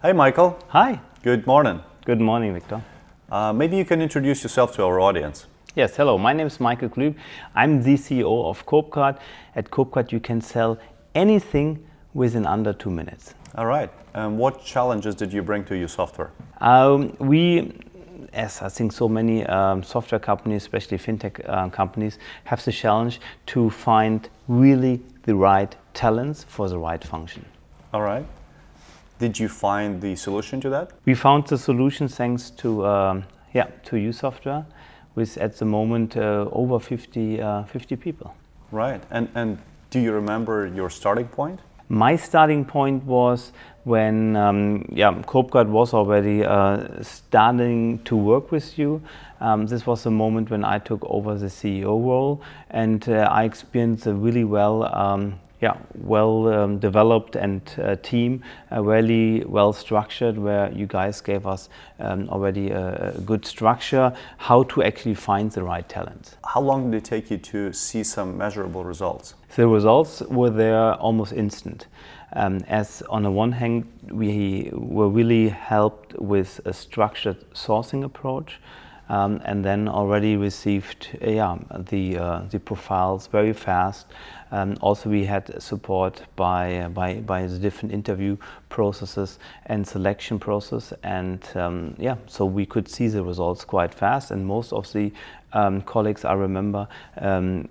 Hey, Michael. Hi. Good morning. Good morning, Victor. Maybe you can introduce yourself to our audience. Yes, hello. My name is Michael Kloep. I'm the CEO of CopeCart. At CopeCart, you can sell anything within under 2 minutes. All right. What challenges did you bring to uSoftware? We, as I think so many software companies, especially FinTech companies, have the challenge to find really the right talents for the right function. All right. Did you find the solution to that? We found the solution thanks to uSoftware, with at the moment over 50 people. Right. And do you remember your starting point? My starting point was when CopeCart was already starting to work with you. This was the moment when I took over the CEO role, and I experienced a really well developed and team, really well structured, where you guys gave us already a good structure how to actually find the right talent. How long did it take you to see some measurable results? The results were there almost instant. As on the one hand, we were really helped with a structured sourcing approach, and then already received the profiles very fast. Also, we had support by the different interview processes and selection process, and so we could see the results quite fast. And most of the colleagues, I remember,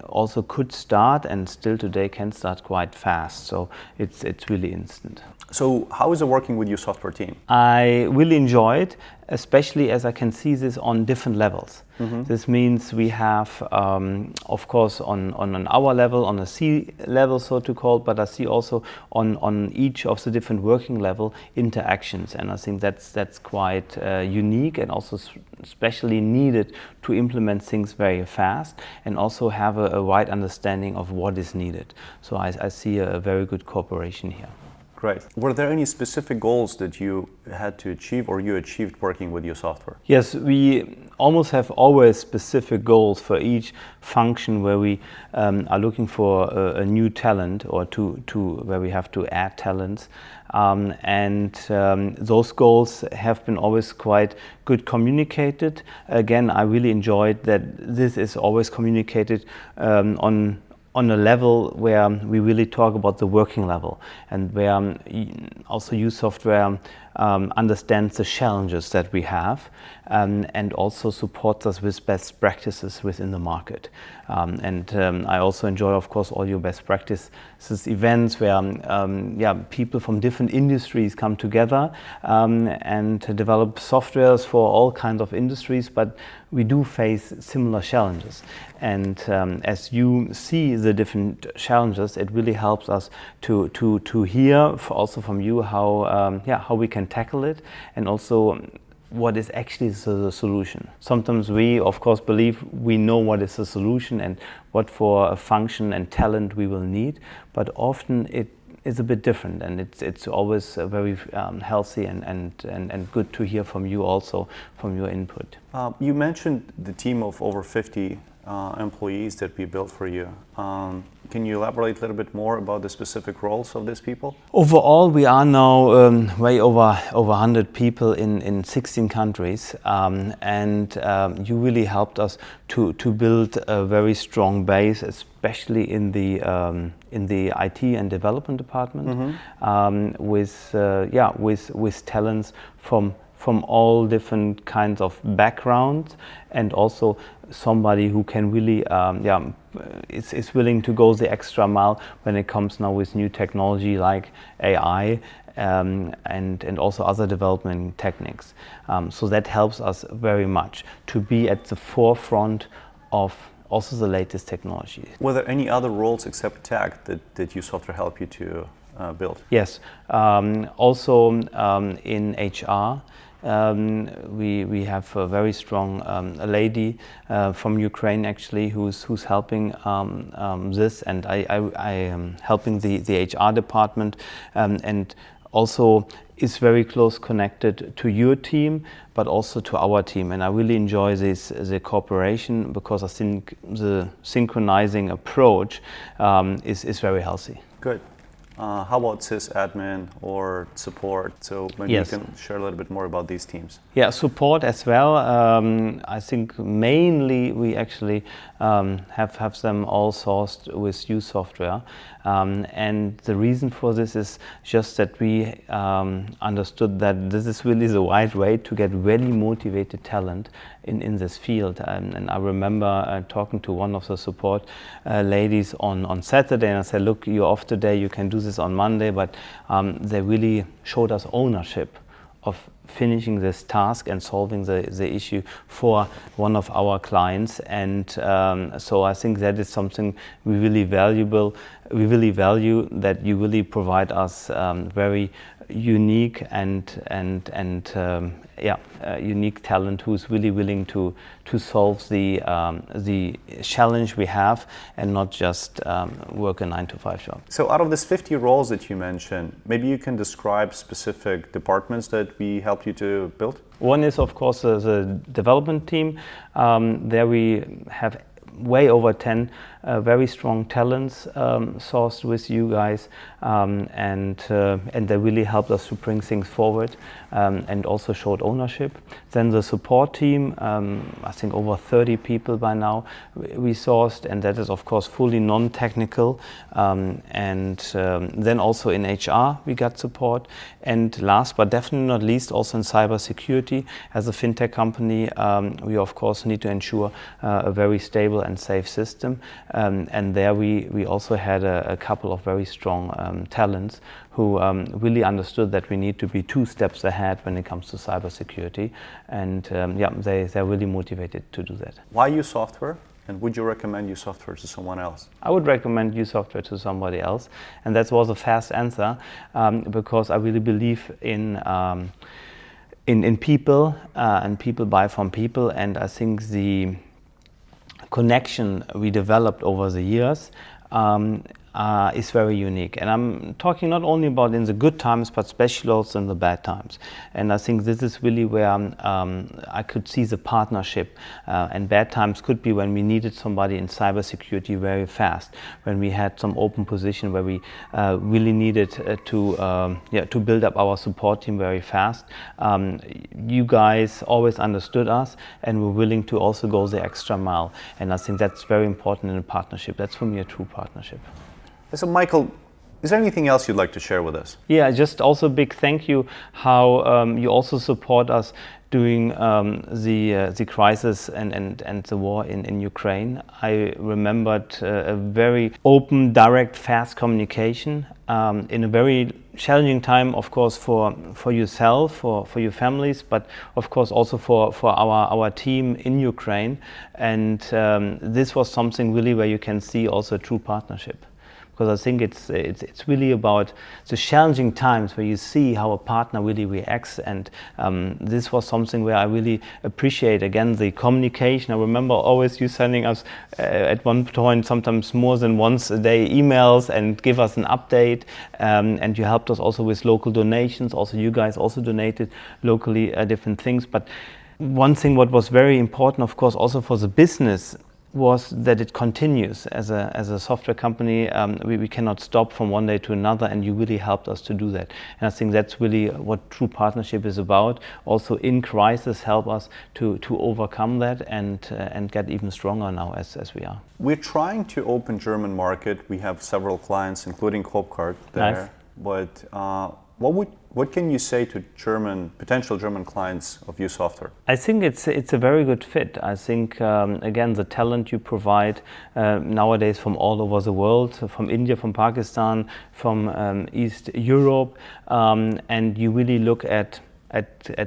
also could start, and still today can start quite fast. So it's really instant. So how is it working with your software team? I really enjoy it, especially as I can see this on different levels. Mm-hmm. This means we have, of course, on our level, on a C level, so to call, but I see also on each of the different working level interactions, and I think that's quite unique, and also especially needed to implement things very fast and also have a wide understanding of what is needed. So I see a very good cooperation here. Great. Were there any specific goals that you had to achieve or you achieved working with your software? Yes, we almost have always specific goals for each function where we are looking for a new talent, or where we have to add talents. Those goals have been always quite good communicated. Again, I really enjoyed that this is always communicated on a level where we really talk about the working level, and where also uSoftware understands the challenges that we have, and also supports us with best practices within the market. I also enjoy, of course, all your best practices events where people from different industries come together and develop softwares for all kinds of industries, but we do face similar challenges. And as you see the different challenges, it really helps us to hear also from you how we can tackle it, and also what is actually the solution. Sometimes we, of course, believe we know what is the solution and what for a function and talent we will need, but often it is a bit different, and it's always very healthy and good to hear from you also, from your input. You mentioned the team of over 50 employees that we built for you. Can you elaborate a little bit more about the specific roles of these people? Overall, we are now way over 100 people in 16 countries, and you really helped us to build a very strong base, especially in the IT and development department, with talents from all different kinds of backgrounds, and also somebody who can really is willing to go the extra mile when it comes now with new technology like AI and also other development techniques. So that helps us very much to be at the forefront of also the latest technology. Were there any other roles except tech that uSoftware helped you to build? Yes, also in HR. We have a very strong lady from Ukraine, actually, who's helping this, and I am helping the HR department, and also is very close connected to your team, but also to our team. And I really enjoy the cooperation, because I think the synchronizing approach is very healthy. Good. How about sysadmin or support? So maybe Yes. you can share a little bit more about these teams. Yeah, support as well. I think mainly we actually have them all sourced with uSoftware. And the reason for this is just that we understood that this is really the right way to get really motivated talent in this field. And I remember talking to one of the support ladies on Saturday, and I said, look, you're off today, you can do this on Monday, but they really showed us ownership of finishing this task and solving the issue for one of our clients. And so I think that is something we really value, that you really provide us very unique unique talent who's really willing to solve the challenge we have and not just work a 9-to-5 job. So out of this 50 roles that you mentioned, maybe you can describe specific departments that we help you to build? One is, of course, the development team. There we have way over 10 very strong talents sourced with you guys, and they really helped us to bring things forward and also showed ownership. Then the support team, I think over 30 people by now we sourced, and that is of course fully non-technical. And then also in HR we got support. And last but definitely not least, also in cybersecurity, as a FinTech company, we of course need to ensure a very stable and safe system. And there we also had a couple of very strong talents who really understood that we need to be 2 steps ahead when it comes to cybersecurity. And they're really motivated to do that. Why uSoftware? And would you recommend uSoftware to someone else? I would recommend uSoftware to somebody else. And that was a fast answer, because I really believe in people, and people buy from people. And I think the connection we developed over the years is very unique. And I'm talking not only about in the good times, but especially also in the bad times. And I think this is really where I could see the partnership. And bad times could be when we needed somebody in cybersecurity very fast, when we had some open position where we really needed to build up our support team very fast. You guys always understood us and were willing to also go the extra mile. And I think that's very important in a partnership. That's for me a true partnership. So Michael, is there anything else you'd like to share with us? Yeah, just also a big thank you how you also support us during the crisis and the war in Ukraine. I remembered a very open, direct, fast communication in a very challenging time, of course, for yourself, for your families, but of course also for our team in Ukraine. And this was something really where you can see also a true partnership. Because I think it's really about the challenging times where you see how a partner really reacts, and this was something where I really appreciate again the communication. I remember always you sending us at one point sometimes more than once a day emails and give us an update, and you helped us also with local donations. Also you guys also donated locally different things. But one thing what was very important, of course, also for the business, was that it continues. As a software company, we cannot stop from one day to another, and you really helped us to do that. And I think that's really what true partnership is about. Also in crisis, help us to overcome that and get even stronger now as we are. We're trying to open German market. We have several clients, including CopeCart there. Nice. But what can you say to potential German clients of uSoftware? I think it's a very good fit. I think again the talent you provide nowadays from all over the world, from India, from Pakistan, from East Europe, and you really look at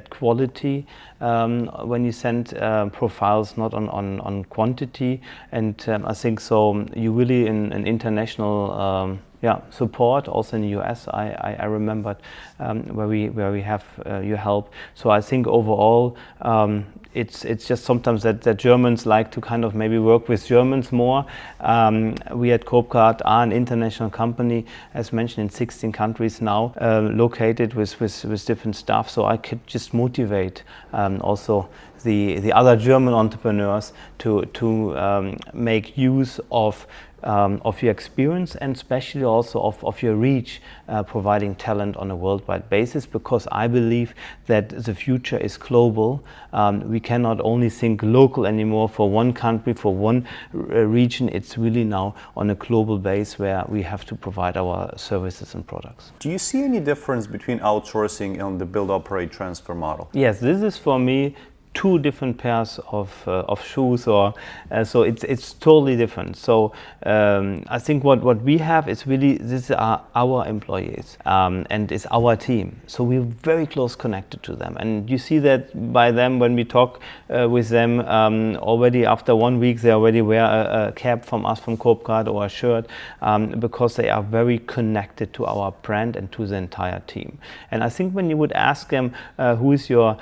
quality when you send profiles, not on quantity. And I think so you really in an international support also in the US. I remembered where we have your help. So I think overall it's just sometimes that Germans like to kind of maybe work with Germans more. We at CopeCart are an international company, as mentioned, in 16 countries now, located with different staff. So I could just motivate also the other German entrepreneurs to make use of your experience and especially also of your reach, providing talent on a worldwide basis, because I believe that the future is global. We cannot only think local anymore for one country, for one region. It's really now on a global base where we have to provide our services and products. Do you see any difference between outsourcing and the build, operate, transfer model? Yes, this is for me two different pairs of shoes, or so it's totally different. So I think what we have is really, these are our employees and it's our team. So we're very close connected to them, and you see that by them when we talk with them. Already after 1 week they already wear a cap from us, from CopeCart, or a shirt, because they are very connected to our brand and to the entire team. And I think when you would ask them who is your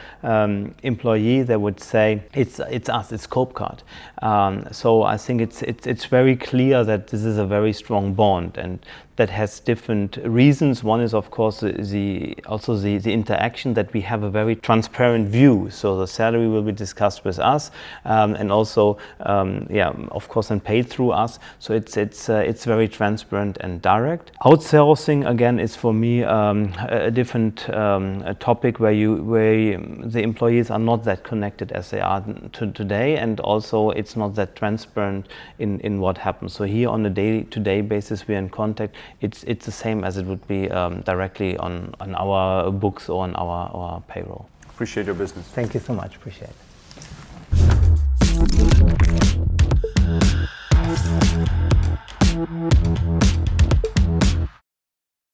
employee, they would say it's us, it's CopeCart. So I think it's very clear that this is a very strong bond, and that has different reasons. One is of course the interaction, that we have a very transparent view. So the salary will be discussed with us, and also of course and paid through us. So it's very transparent and direct. Outsourcing again is for me a different topic where the employees are not that connected as they are today, and also it's not that transparent in what happens. So here on a day-to-day basis we are in contact. It's the same as it would be directly on our books or on our payroll. Appreciate your business. Thank you so much. Appreciate it.